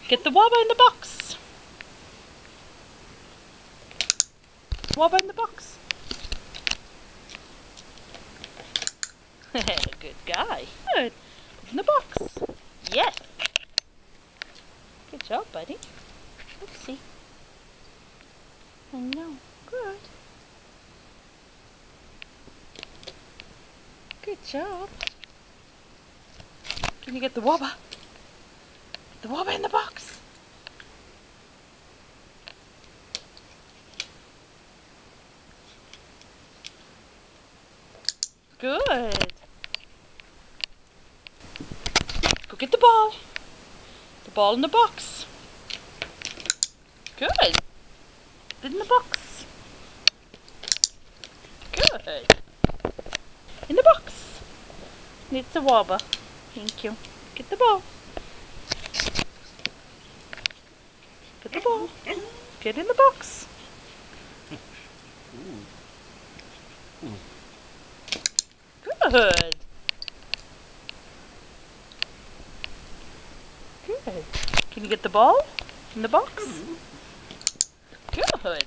Get the wobber in the box. Wobber in the box. Good guy. Good. In the box. Yes. Good job, buddy. Oopsie. I know. Good. Good job. Can you get the wobber? Get the wobber in the box. Good. Go get the ball. The ball in the box. Good. Put it in the box. Good. In the box. Needs a wobber. Thank you. Get the ball. Get the ball. Get in the box. Good. Good. Can you get the ball in the box? Good.